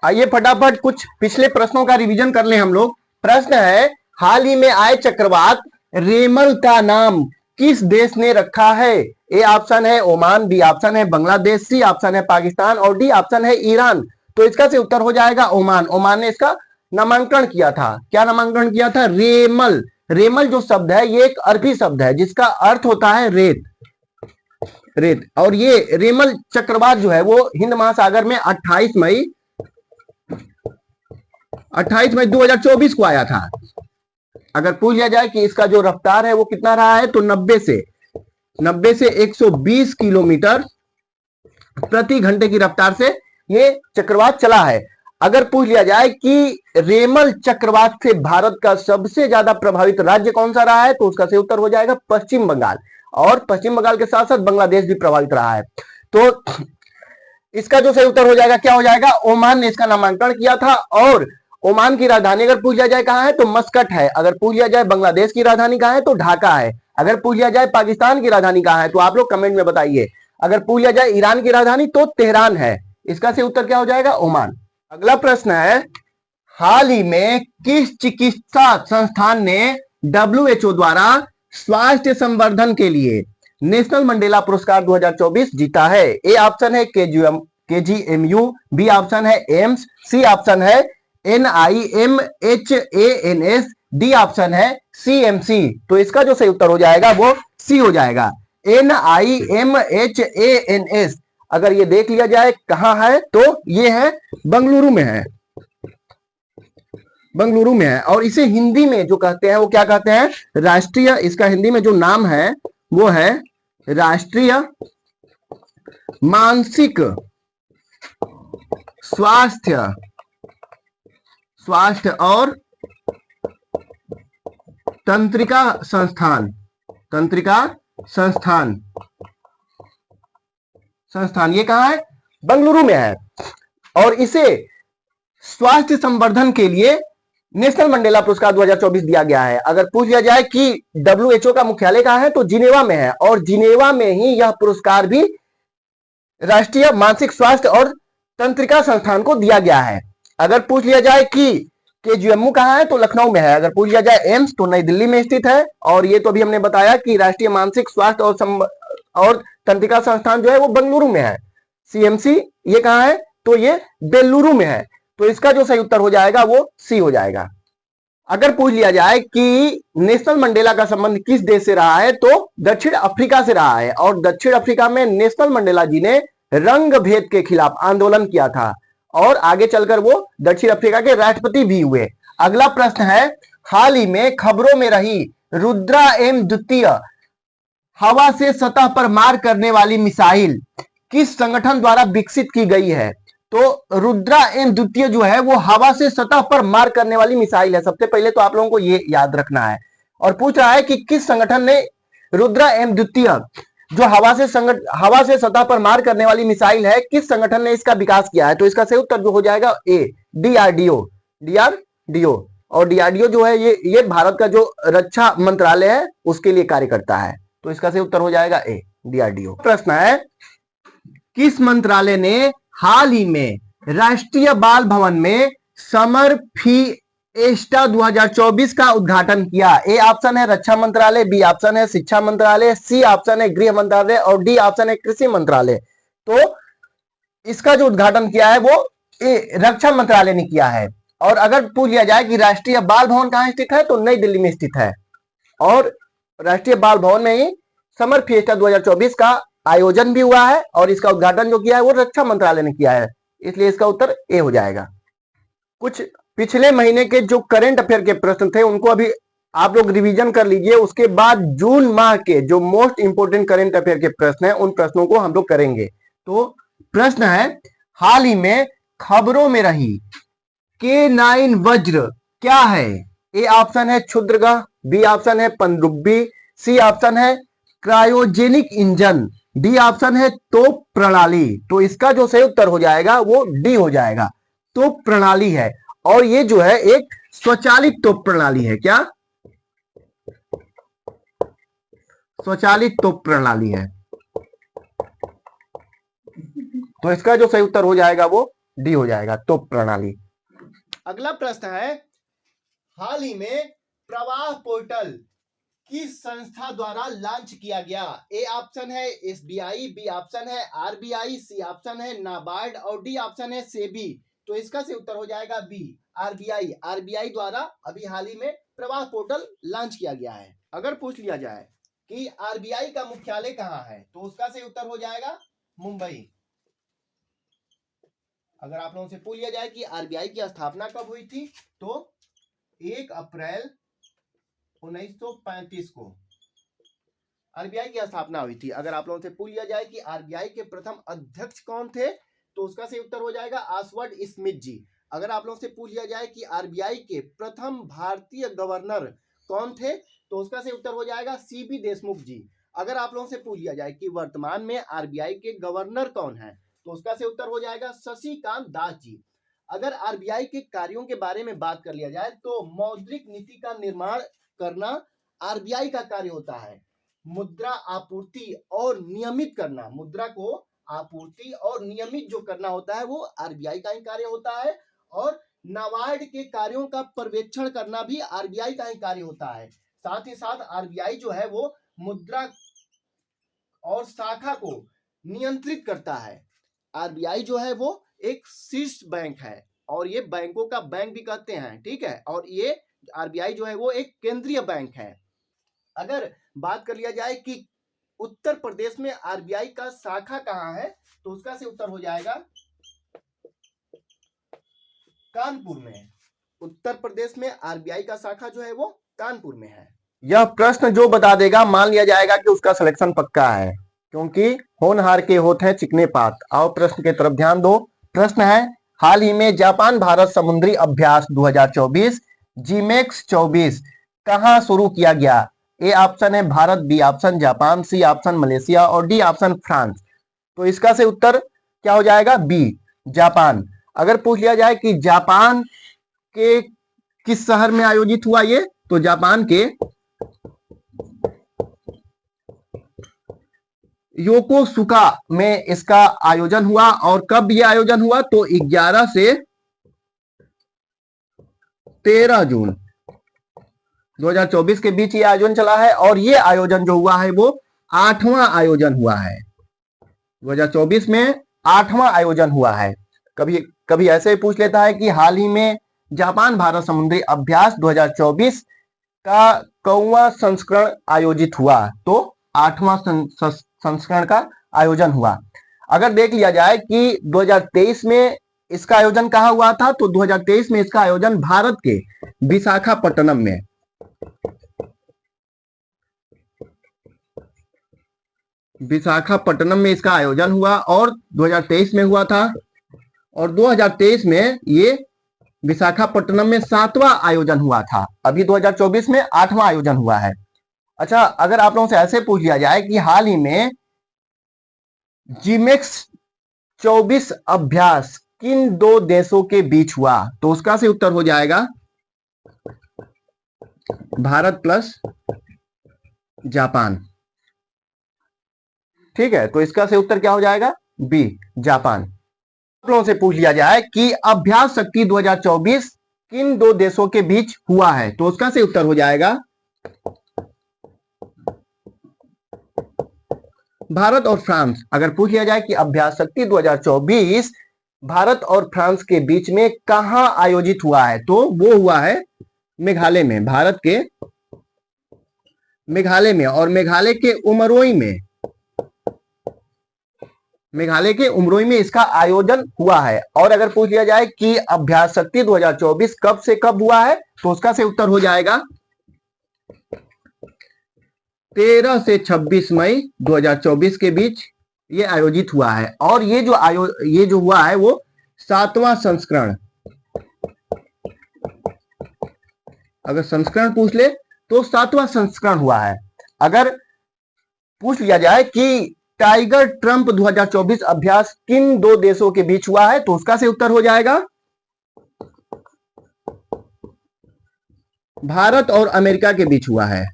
आइए फटाफट कुछ पिछले प्रश्नों का रिवीजन कर लें हम लोग। प्रश्न है, हाल ही में आए चक्रवात रेमल का नाम किस देश ने रखा है? ए ऑप्शन है ओमान, बी ऑप्शन है बांग्लादेश, सी ऑप्शन है पाकिस्तान और डी ऑप्शन है ईरान। तो इसका से उत्तर हो जाएगा ओमान। ओमान ने इसका नामांकन किया था। क्या नामांकन किया था? रेमल। रेमल जो शब्द है ये एक अरबी शब्द है जिसका अर्थ होता है रेत। रेत। और ये रेमल चक्रवात जो है वो हिंद महासागर में 28 मई 2024 को आया था। अगर पूछ लिया जाए कि इसका जो रफ्तार है वो कितना रहा है, तो 90 से 120 किलोमीटर प्रति घंटे की रफ्तार से ये चक्रवात चला है। अगर पूछ लिया जाए कि रेमल चक्रवात से भारत का सबसे ज्यादा प्रभावित राज्य कौन सा रहा है, तो उसका सही उत्तर हो जाएगा पश्चिम बंगाल। और पश्चिम बंगाल के साथ साथ बांग्लादेश भी प्रभावित रहा है। तो इसका जो सही उत्तर हो जाएगा क्या हो जाएगा? ओमान ने इसका नामांकन किया था। और ओमान की राजधानी अगर पूछ लिया जाए कहां है, तो मस्कट है। अगर पूछ लिया जाए बांग्लादेश की राजधानी कहां है, तो ढाका है। अगर पूछ लिया जाए पाकिस्तान की राजधानी कहां है, तो आप लोग कमेंट में बताइए। अगर पूछ लिया जाए ईरान की राजधानी, तो तेहरान है। इसका सही उत्तर क्या हो जाएगा? ओमान। अगला प्रश्न है, हाल ही में किस चिकित्सा संस्थान ने WHO द्वारा स्वास्थ्य संवर्धन के लिए नेशनल मंडेला पुरस्कार 2024 जीता है? ए ऑप्शन है KGMU, बी ऑप्शन है एम्स, सी ऑप्शन है NIMHANS, डी ऑप्शन है CMC। तो इसका जो सही उत्तर हो जाएगा वो सी हो जाएगा, NIMHANS। अगर ये देख लिया जाए कहां है, तो ये है बंगलुरु में है। बंगलुरु में है। और इसे हिंदी में जो कहते हैं वो क्या कहते हैं? राष्ट्रीय, इसका हिंदी में जो नाम है वो है राष्ट्रीय मानसिक स्वास्थ्य और तंत्रिका संस्थान। ये कहां है? बंगलुरु में है। और इसे स्वास्थ्य संवर्धन के लिए नेशनल मंडेला पुरस्कार 2024 दिया गया है। अगर पूछ लिया जाए कि WHO का मुख्यालय कहां है, तो जिनेवा में है। और जिनेवा में ही यह पुरस्कार भी राष्ट्रीय मानसिक स्वास्थ्य और तंत्रिका संस्थान को दिया गया है। अगर पूछ लिया जाए कि KGMU कहां है, तो लखनऊ में है। अगर पूछ लिया जाए एम्स, तो नई दिल्ली में स्थित है। और ये तो अभी हमने बताया कि राष्ट्रीय मानसिक स्वास्थ्य और तंत्रिका संस्थान जो है वो बंगलुरु में है। CMC ये कहां है, तो ये बेलुरु में है। तो इसका जो सही उत्तर हो जाएगा वो सी हो जाएगा। अगर पूछ लिया जाए कि नेशनल मंडेला का संबंध किस देश से रहा है, तो दक्षिण अफ्रीका से रहा है। और दक्षिण अफ्रीका में नेशनल मंडेला जी ने रंग भेद के खिलाफ आंदोलन किया था और आगे चलकर वो दक्षिण अफ्रीका के राष्ट्रपति भी हुए। अगला प्रश्न है, हाल ही में खबरों में रही रुद्रा एम द्वितीय हवा से सतह पर मार करने वाली मिसाइल किस संगठन द्वारा विकसित की गई है? तो रुद्रा एम द्वितीय जो है वो हवा से सतह पर मार करने वाली मिसाइल है। सबसे पहले तो आप लोगों को ये याद रखना है। और पूछ रहा है कि किस संगठन ने रुद्रा एम द्वितीय जो हवा से सतह पर मार करने वाली मिसाइल है, किस संगठन ने इसका विकास किया है? तो इसका सही उत्तर जो हो जाएगा ए, DRDO। और DRDO जो है ये भारत का जो रक्षा मंत्रालय है उसके लिए कार्य करता है। तो इसका सही उत्तर हो जाएगा ए, DRDO। प्रश्न है, किस मंत्रालय ने हाल ही में राष्ट्रीय बाल भवन में समर फिएस्टा 2024 का उद्घाटन किया? ए ऑप्शन है रक्षा मंत्रालय, बी ऑप्शन है शिक्षा मंत्रालय, सी ऑप्शन है गृह मंत्रालय और डी ऑप्शन है कृषि मंत्रालय। तो इसका जो उद्घाटन किया है वो रक्षा मंत्रालय ने किया है। और अगर पूछ लिया जाए कि राष्ट्रीय बाल भवन कहां स्थित है, तो नई दिल्ली में स्थित है। और राष्ट्रीय बाल भवन में ही समर फिएस्टा 2024 का आयोजन भी हुआ है और इसका उद्घाटन जो किया है वो रक्षा मंत्रालय ने किया है। इसलिए इसका उत्तर ए हो जाएगा। कुछ पिछले महीने के जो करंट अफेयर के प्रश्न थे उनको अभी आप लोग रिवीजन कर लीजिए। उसके बाद जून माह के जो मोस्ट इंपोर्टेंट करंट अफेयर के प्रश्न हैं उन प्रश्नों को हम लोग करेंगे। तो प्रश्न है, हाल ही में खबरों में रही K9 वज्र क्या है? ए ऑप्शन है क्षुद्रग्रह, बी ऑप्शन है पनडुब्बी, सी ऑप्शन है क्रायोजेनिक इंजन, डी ऑप्शन है तोप प्रणाली। तो इसका जो सही उत्तर हो जाएगा वो डी हो जाएगा, तोप प्रणाली है। और ये जो है एक स्वचालित तोप प्रणाली है। क्या? स्वचालित तोप प्रणाली है। तो इसका जो सही उत्तर हो जाएगा वो डी हो जाएगा, तो प्रणाली। अगला प्रश्न है, हाल ही में प्रवाह पोर्टल किस संस्था द्वारा लॉन्च किया गया? ए ऑप्शन है एसबीआई, बी ऑप्शन है आरबीआई, सी ऑप्शन है नाबार्ड और डी ऑप्शन है सेबी। तो इसका से उत्तर हो जाएगा बी, आरबीआई। आरबीआई द्वारा अभी हाल ही में प्रवाह पोर्टल लॉन्च किया गया है। अगर पूछ लिया जाए कि आरबीआई का मुख्यालय कहाँ है, तो उसका से उत्तर हो जाएगा मुंबई। अगर आप लोगों से पूछ लिया जाए कि आरबीआई की स्थापना कब हुई थी, तो 1 अप्रैल 1935 को आरबीआई की स्थापना हुई थी। अगर आप लोगों से पूछ लिया जाए कि आरबीआई के प्रथम अध्यक्ष कौन थे, तो उसका सही उत्तर हो जाएगा ऑसवर्ड स्मिथ जी। अगर आप लोगों से पूछ लिया जाए कि आरबीआई के प्रथम भारतीय गवर्नर कौन थे, तो उसका सही उत्तर हो जाएगा सीबी देशमुख जी। अगर आप लोगों से पूछ लिया जाए कि वर्तमान में आरबीआई के गवर्नर कौन है, तो उसका सही उत्तर हो जाएगा शशिकांत दास जी। अगर आरबीआई के कार्यों के बारे में बात कर लिया जाए, तो मौद्रिक नीति का निर्माण करना आरबीआई का कार्य होता है। मुद्रा आपूर्ति और नियमित करना, मुद्रा को आपूर्ति और नियमित जो करना होता है, वो आरबीआई का ही कार्य होता है। और नाबार्ड के कार्यों का पर्यवेक्षण करना भी आरबीआई का ही कार्य होता है। साथ ही साथ आरबीआई जो है वो मुद्रा और शाखा को नियंत्रित करता है। आरबीआई जो है वो एक शीर्ष बैंक है, और ये बैंकों का बैंक भी कहते हैं, ठीक है। और ये आरबीआई जो है वो एक केंद्रीय बैंक है। अगर बात कर लिया जाए कि उत्तर प्रदेश में आरबीआई का शाखा कहाँ है, तो उसका से उत्तर हो जाएगा कानपुर में। उत्तर प्रदेश में आरबीआई का शाखा जो है वो कानपुर में है। यह प्रश्न जो बता देगा मान लिया जाएगा कि उसका सिलेक्शन पक्का है, क्योंकि होनहार के होठ हैं चिकने पात। आओ प्रश्न की तरफ ध्यान दो। प्रश्न है, हाल ही में जापान भारत समुद्री अभ्यास 2024 जीमेक्स 24 कहां शुरू किया गया? ए ऑप्शन है Bharat, B option Japan, C option Malaysia और डी ऑप्शन फ्रांस। तो इसका से उत्तर क्या हो जाएगा? B, Japan. अगर पूछ लिया जाए कि जापान के किस शहर में आयोजित हुआ ये, तो जापान के योकोसुका में इसका आयोजन हुआ। और कब यह आयोजन हुआ? तो 11 से 13 जून 2024 के बीच ये आयोजन चला है। और ये आयोजन जो हुआ है वो 8वां आयोजन हुआ है। 2024 में 8वां आयोजन हुआ है। कभी कभी ऐसे ही पूछ लेता है कि हाल ही में जापान भारत समुद्री अभ्यास 2024 का कौवा संस्करण आयोजित हुआ, तो 8वां संस्करण का आयोजन हुआ। अगर देख लिया जाए कि 2023 में इसका आयोजन कहाँ हुआ था, तो 2023 में इसका आयोजन भारत के विशाखापट्टनम में, विशाखापट्टनम में इसका आयोजन हुआ और 2023 में हुआ था। और 2023 में ये विशाखापट्टनम में 7वां आयोजन हुआ था। अभी 2024 में 8वां आयोजन हुआ है। अच्छा, अगर आप लोगों से ऐसे पूछ लिया जाए कि हाल ही में जीमेक्स 24 अभ्यास किन दो देशों के बीच हुआ, तो उसका से उत्तर हो जाएगा भारत प्लस जापान। ठीक है, तो इसका से उत्तर क्या हो जाएगा? B, Japan. आप लोगों से पूछ लिया जाए कि अभ्यास शक्ति 2024 किन दो देशों के बीच हुआ है, तो उसका से उत्तर हो जाएगा भारत और फ्रांस। अगर पूछ लिया जाए कि अभ्यास शक्ति 2024 भारत और फ्रांस के बीच में कहां आयोजित हुआ है, तो वो हुआ है मेघालय में, भारत के मेघालय में। और मेघालय के उमरोई में, मेघालय के उमरोई में इसका आयोजन हुआ है। और अगर पूछ लिया जाए कि अभ्यास शक्ति 2024 कब से कब हुआ है, तो उसका से उत्तर हो जाएगा 13 से 26 मई 2024 के बीच ये आयोजित हुआ है। और ये जो हुआ है वो 7वां संस्करण। अगर संस्करण पूछ ले तो 7वां संस्करण हुआ है। अगर पूछ लिया जाए कि टाइगर ट्रंप 2024 अभ्यास किन दो देशों के बीच हुआ है, तो उसका से उत्तर हो जाएगा भारत और अमेरिका के बीच हुआ है।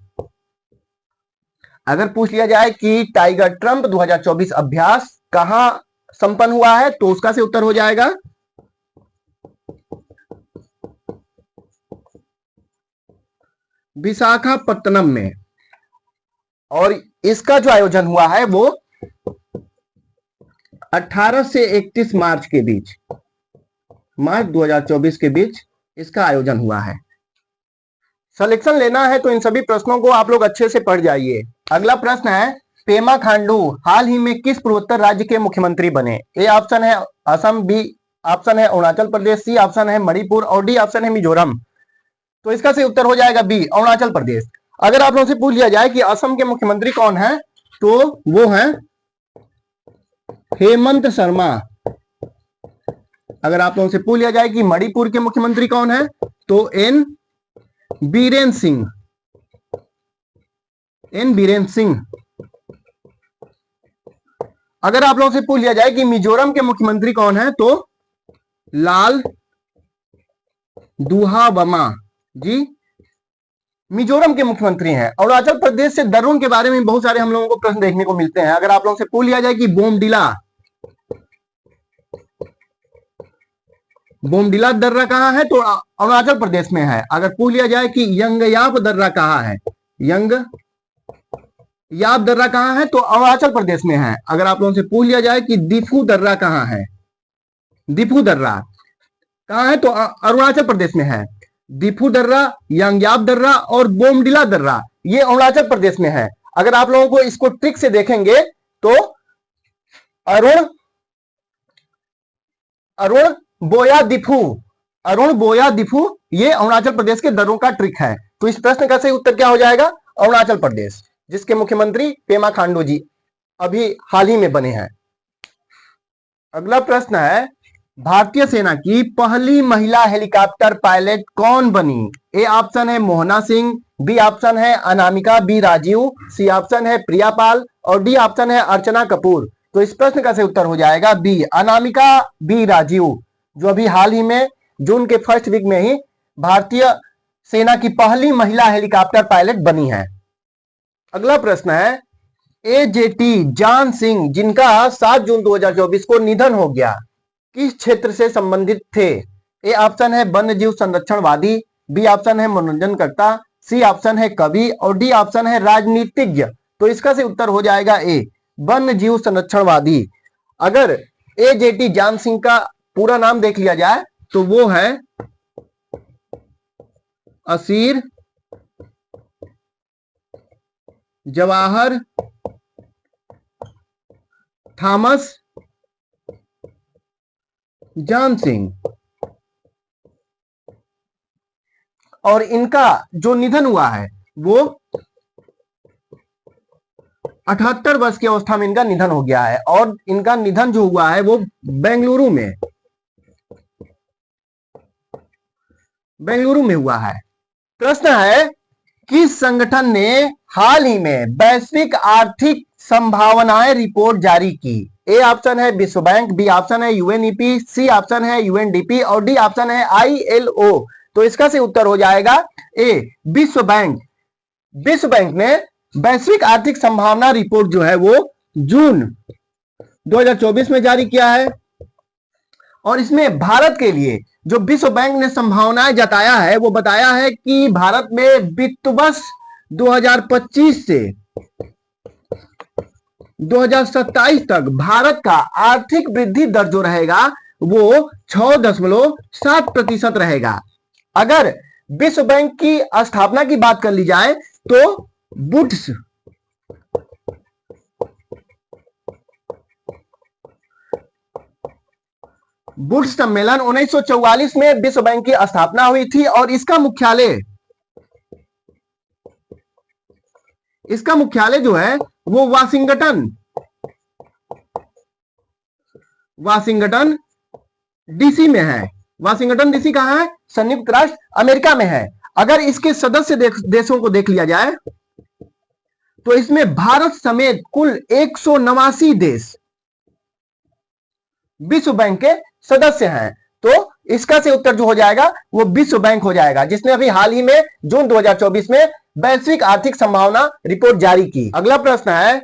अगर पूछ लिया जाए कि टाइगर ट्रंप 2024 अभ्यास कहां संपन्न हुआ है, तो उसका से उत्तर हो जाएगा विशाखापत्तनम में। और इसका जो आयोजन हुआ है वो 18 से 31 मार्च के बीच, मार्च 2024 के बीच इसका आयोजन हुआ है। सिलेक्शन लेना है तो इन सभी प्रश्नों को आप लोग अच्छे से पढ़ जाइए। अगला प्रश्न है, पेमा खांडू हाल ही में किस पूर्वोत्तर राज्य के मुख्यमंत्री बने? ए ऑप्शन है असम, बी ऑप्शन है अरुणाचल प्रदेश, सी ऑप्शन है मणिपुर और डी ऑप्शन है मिजोरम। तो इसका सही उत्तर हो जाएगा बी, अरुणाचल प्रदेश। अगर आप लोगों से पूछ लिया जाए कि असम के मुख्यमंत्री कौन है, तो वो है हेमंत शर्मा। अगर आप लोगों से पूछ लिया जाए कि मणिपुर के मुख्यमंत्री कौन है, तो एन बीरेन सिंह। अगर आप लोगों से पूछ लिया जाए कि मिजोरम के मुख्यमंत्री कौन है, तो लाल दुहाबमा जी मिजोरम के मुख्यमंत्री हैं। अरुणाचल प्रदेश से दर्रुन के बारे में बहुत सारे हम लोगों को प्रश्न देखने को मिलते हैं। अगर आप लोगों से पूछ लिया जाए कि बोमडिला दर्रा कहां है, तो अरुणाचल प्रदेश में है। अगर पूछ लिया जाए कि यंगयाप दर्रा कहां है, यंगयाप दर्रा कहां है, तो अरुणाचल प्रदेश में है। अगर आप लोगों से पूछ लिया जाए कि दिफू दर्रा कहां है, दिफू दर्रा कहां है, तो अरुणाचल प्रदेश में है। दिफू दर्रा, यंगयाप दर्रा और बोमडिला दर्रा ये अरुणाचल प्रदेश में है। अगर आप लोगों को इसको ट्रिक से देखेंगे तो अरुण बोया दिफू ये अरुणाचल प्रदेश के दर्रों का ट्रिक है। तो इस प्रश्न का सही उत्तर क्या हो जाएगा? अरुणाचल प्रदेश, जिसके मुख्यमंत्री पेमा खांडू जी अभी हाल ही में बने हैं। अगला प्रश्न है, भारतीय सेना की पहली महिला हेलीकॉप्टर पायलट कौन बनी? ए ऑप्शन है मोहना सिंह, बी ऑप्शन है Anamika B Rajeev, C option है प्रिया पाल और डी ऑप्शन है अर्चना कपूर। तो इस प्रश्न का सही उत्तर हो जाएगा बी, अनामिका बी राजीव, जो अभी हाल ही में जून के फर्स्ट वीक में ही भारतीय सेना की पहली महिला हेलीकॉप्टर पायलट बनी है। अगला प्रश्न है, एजेटी जान सिंह जिनका 7 जून 2024 को निधन हो गया, किस क्षेत्र से संबंधित थे? ए ऑप्शन है वन्य जीव संरक्षणवादी, बी ऑप्शन है मनोरंजनकर्ता, सी ऑप्शन है कवि और डी ऑप्शन है राजनीतिज्ञ। तो इसका से उत्तर हो जाएगा ए, वन्य जीव संरक्षणवादी। अगर एजेटी जान सिंह का पूरा नाम देख लिया जाए तो वो है असीर जवाहर थॉमस जान सिंह। और इनका जो निधन हुआ है वो 78 वर्ष की अवस्था में इनका निधन हो गया है। और इनका निधन जो हुआ है वो बेंगलुरु में हुआ है। प्रश्न है, किस संगठन ने हाल ही में वैश्विक आर्थिक संभावनाएं रिपोर्ट जारी की? ए ऑप्शन है विश्व बैंक, बी ऑप्शन है यूएनईपी, सी ऑप्शन है यूएनडीपी और डी ऑप्शन है आईएलओ। तो इसका से उत्तर हो जाएगा ए, विश्व बैंक। विश्व बैंक ने वैश्विक आर्थिक संभावना रिपोर्ट जो है वो जून 2024 में जारी किया है। और इसमें भारत के लिए जो विश्व बैंक ने संभावनाएं जताया है वो बताया है कि भारत में वित्त वर्ष 2025 से 2027 तक भारत का आर्थिक वृद्धि दर जो रहेगा वो 6.7% रहेगा। अगर विश्व बैंक की स्थापना की बात कर ली जाए तो वुड्स सम्मेलन 1944 में विश्व बैंक की स्थापना हुई थी और इसका मुख्यालय जो है वो वाशिंगटन डीसी में है। वाशिंगटन डीसी कहां है? संयुक्त राष्ट्र अमेरिका में है। अगर इसके सदस्य देशों को देख लिया जाए तो इसमें भारत समेत कुल 189 देश विश्व बैंक के सदस्य हैं। तो इसका से उत्तर जो हो जाएगा वो विश्व बैंक हो जाएगा, जिसने अभी हाल ही में जून 2024 में वैश्विक आर्थिक संभावना रिपोर्ट जारी की। अगला प्रश्न है,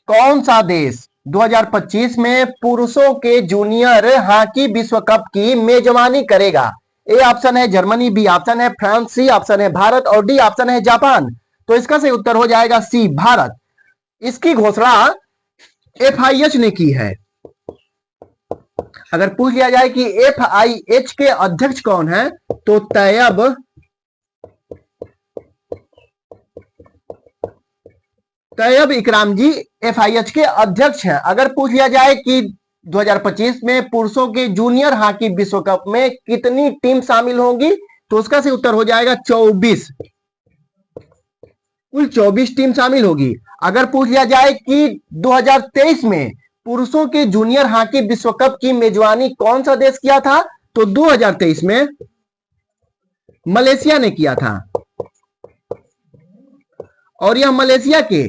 कौन सा देश 2025 में पुरुषों के जूनियर हॉकी विश्व कप की मेजबानी करेगा? ए ऑप्शन है जर्मनी, बी ऑप्शन है फ्रांस, सी ऑप्शन है भारत और डी ऑप्शन है जापान। तो इसका सही उत्तर हो जाएगा सी भारत। इसकी घोषणा FIH ने की है। अगर पूछ लिया जाए कि FIH के अध्यक्ष कौन है तो तैयब इकराम जी FIH के अध्यक्ष हैं। अगर पूछ लिया जाए कि 2025 में पुरुषों के जूनियर हॉकी विश्व कप में कितनी टीम शामिल होंगी तो उसका सही उत्तर हो जाएगा 24। कुल 24 टीम शामिल होगी। अगर पूछ लिया जाए कि 2023 में पुरुषों के जूनियर हॉकी विश्व कप की मेजबानी कौन सा देश किया था तो 2023 में मलेशिया ने किया था। और यह मलेशिया के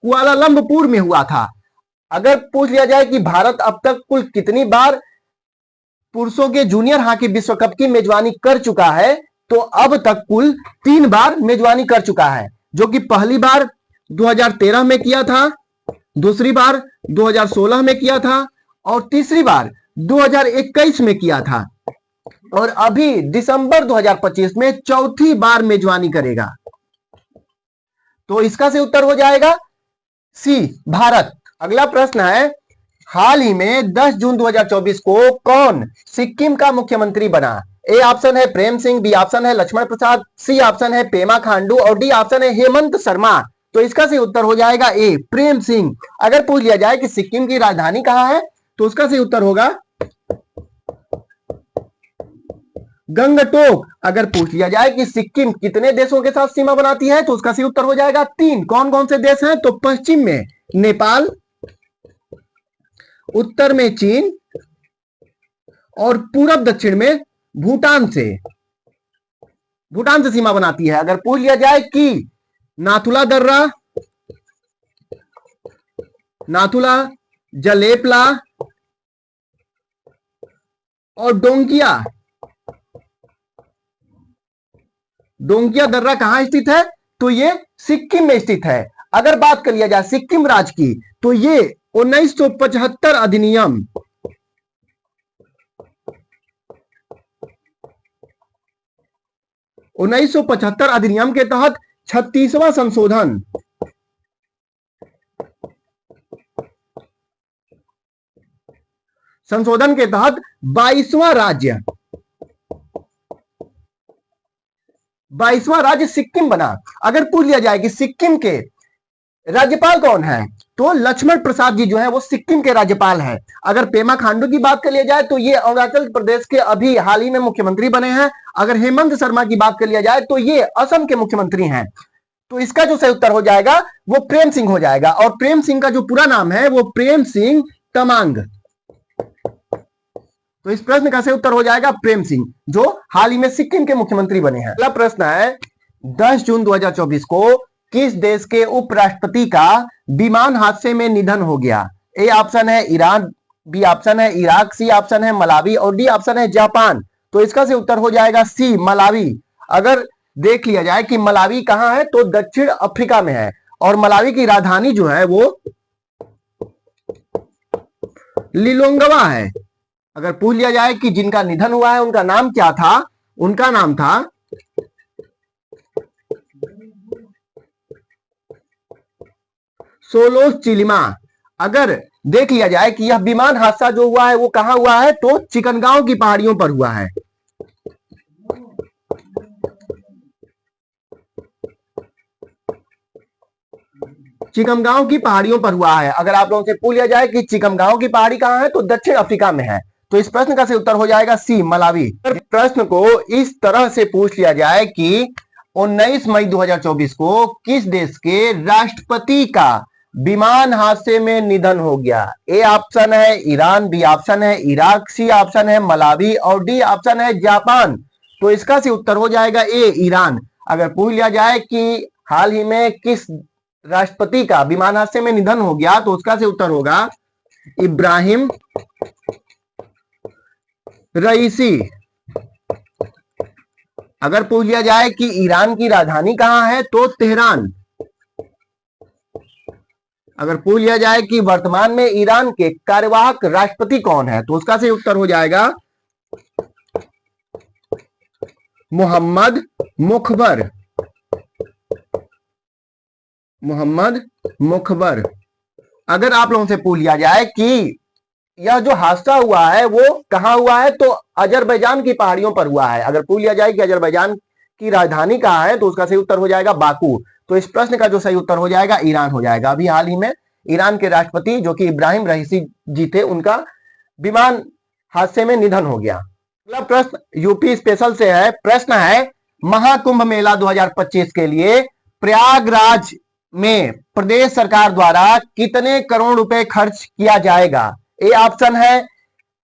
कुआलालंपुर में हुआ था। अगर पूछ लिया जाए कि भारत अब तक कुल कितनी बार पुरुषों के जूनियर हॉकी विश्व कप की मेजबानी कर चुका है तो अब तक कुल 3 बार मेजबानी कर चुका है, जो कि पहली बार 2013 में किया था, दूसरी बार 2016 में किया था और तीसरी बार 2021 में किया था और अभी दिसंबर 2025 में चौथी बार मेजबानी करेगा। तो इसका से उत्तर हो जाएगा सी भारत। अगला प्रश्न है, हाल ही में 10 जून 2024 को कौन सिक्किम का मुख्यमंत्री बना? ए ऑप्शन है प्रेम सिंह, बी ऑप्शन है लक्ष्मण प्रसाद, सी ऑप्शन है पेमा खांडू और डी ऑप्शन है हेमंत शर्मा। तो इसका सही उत्तर हो जाएगा ए प्रेम सिंह। अगर पूछ लिया जाए कि सिक्किम की राजधानी कहां है तो उसका सही उत्तर होगा गंगटोक। अगर पूछ लिया जाए कि सिक्किम कितने देशों के साथ सीमा बनाती है तो उसका सही उत्तर हो जाएगा 3। कौन कौन से देश हैं तो पश्चिम में नेपाल, उत्तर में चीन और पूरब दक्षिण में भूटान से सीमा बनाती है। अगर पूछ लिया जाए कि नाथुला दर्रा, नाथुला, जलेपला और डोंगिया दर्रा कहां स्थित है तो ये सिक्किम में स्थित है। अगर बात कर लिया जाए सिक्किम राज्य की तो ये 1975 अधिनियम 1975 अधिनियम के तहत 36वां संशोधन के तहत 22वां राज्य सिक्किम बना। अगर पूछ लिया जाए कि सिक्किम के राज्यपाल कौन है तो लक्ष्मण प्रसाद जी जो है वो सिक्किम के राज्यपाल हैं। अगर पेमा खांडू की बात कर लिया जाए तो ये अरुणाचल प्रदेश के अभी हाल ही में मुख्यमंत्री बने हैं। अगर हेमंत शर्मा की बात कर लिया जाए तो ये असम के मुख्यमंत्री हैं। तो इसका जो सही उत्तर हो जाएगा वो प्रेम सिंह हो जाएगा और प्रेम सिंह का जो पूरा नाम है वो प्रेम सिंह तमांग। तो इस प्रश्न का सही उत्तर हो जाएगा प्रेम सिंह, जो हाल ही में सिक्किम के मुख्यमंत्री बने हैं। अगला प्रश्न है, 10 जून 2024 को किस देश के उपराष्ट्रपति का विमान हादसे में निधन हो गया? ए ऑप्शन है ईरान, बी ऑप्शन है इराक, सी ऑप्शन है मलावी और डी ऑप्शन है जापान। तो इसका सही उत्तर हो जाएगा सी मलावी। अगर देख लिया जाए कि मलावी कहां है तो दक्षिण अफ्रीका में है और मलावी की राजधानी जो है वो लिलोंगवा है। अगर पूछ लिया जाए कि जिनका निधन हुआ है उनका नाम क्या था, उनका नाम था सोलोस चिलिमा। अगर देख लिया जाए कि यह विमान हादसा जो हुआ है वो कहां हुआ है तो चिकनगांव की पहाड़ियों पर हुआ है। चिकमगांव की पहाड़ियों पर हुआ है। अगर आप लोगों से पूछ लिया जाए कि चिकमगांव की पहाड़ी कहां है तो दक्षिण अफ्रीका में है। तो इस प्रश्न का सही उत्तर हो जाएगा सी मलावी। प्रश्न को इस तरह से पूछ लिया जाए कि 19 मई 2024 को किस देश के राष्ट्रपति का विमान हादसे में निधन हो गया? ए ऑप्शन है ईरान, बी ऑप्शन है इराक, सी ऑप्शन है मलावी और डी ऑप्शन है जापान। तो इसका सही उत्तर हो जाएगा ए ईरान। अगर पूछ लिया जाए कि हाल ही में किस राष्ट्रपति का विमान हादसे में निधन हो गया तो उसका सही उत्तर होगा इब्राहिम रईसी। अगर पूछ लिया जाए कि ईरान की राजधानी कहां है तो तेहरान। अगर पूछ लिया जाए कि वर्तमान में ईरान के कार्यवाहक राष्ट्रपति कौन है, तो उसका सही उत्तर हो जाएगा मोहम्मद मुखबर। मोहम्मद मुखबर। अगर आप लोगों से पूछ लिया जाए कि यह जो हादसा हुआ है वो कहां हुआ है, तो अजरबैजान की पहाड़ियों पर हुआ है। अगर पूछ लिया जाए कि अजरबैजान की राजधानी कहां है, तो उसका सही उत्तर हो जाएगा बाकू। तो इस प्रश्न का जो सही उत्तर हो जाएगा ईरान हो जाएगा। अभी हाल ही में ईरान के राष्ट्रपति जो कि इब्राहिम रईसी जी थे, उनका विमान हादसे में निधन हो गया। अगला प्रश्न यूपी स्पेशल से है। प्रश्न है महाकुंभ मेला 2025 के लिए प्रयागराज में प्रदेश सरकार द्वारा कितने करोड़ रुपए खर्च किया जाएगा। ए ऑप्शन है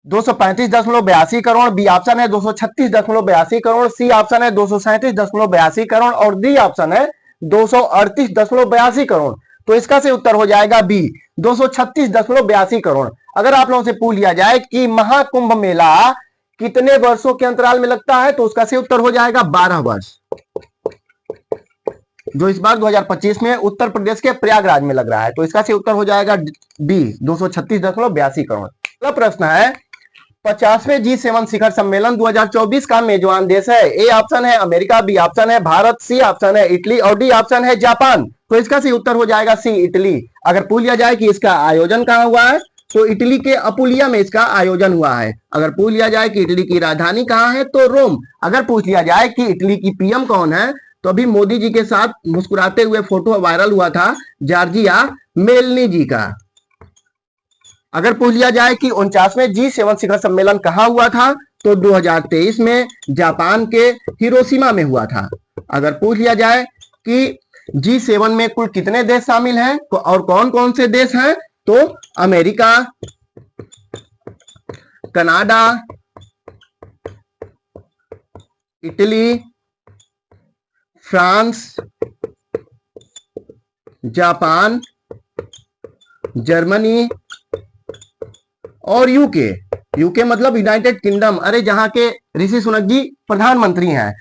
235.82 करोड़, बी ऑप्शन है 236.82 करोड़, सी ऑप्शन है 237.82 करोड़ और डी ऑप्शन है 238.82 करोड़। तो इसका से उत्तर हो जाएगा बी 236.82 करोड़। अगर आप लोगों से पूछ लिया जाए कि महाकुंभ मेला कितने वर्षों के अंतराल में लगता है, तो उसका से उत्तर हो जाएगा 12 वर्ष, जो इस बार 2025 में उत्तर प्रदेश के प्रयागराज में लग रहा है। तो इसका से उत्तर हो जाएगा बी 236.82 करोड़। अगला प्रश्न है 50वें G7 शिखर सम्मेलन 2024 का मेजबान देश है। ए ऑप्शन है अमेरिका, बी ऑप्शन है भारत, सी ऑप्शन है इटली और डी ऑप्शन है जापान। तो इसका सही उत्तर हो जाएगा सी इटली। अगर पूछ लिया जाए कि इसका आयोजन कहां हुआ है, तो इटली के अपुलिया में इसका आयोजन हुआ है। अगर पूछ लिया जाए कि इटली की राजधानी कहां है, तो रोम। अगर पूछ लिया जाए कि इटली की पीएम कौन है, तो अभी मोदी जी के साथ मुस्कुराते हुए फोटो वायरल हुआ था जॉर्जिया मेलनी जी का। अगर पूछ लिया जाए कि 49वें G7 शिखर सम्मेलन कहां हुआ था, तो 2023 में जापान के हिरोशिमा में हुआ था। अगर पूछ लिया जाए कि G7 में कुल कितने देश शामिल हैं और कौन कौन से देश हैं, तो America, Canada, Italy, France, Japan, Germany और यूके। यूके मतलब यूनाइटेड किंगडम, अरे जहां के ऋषि सुनक जी प्रधानमंत्री हैं।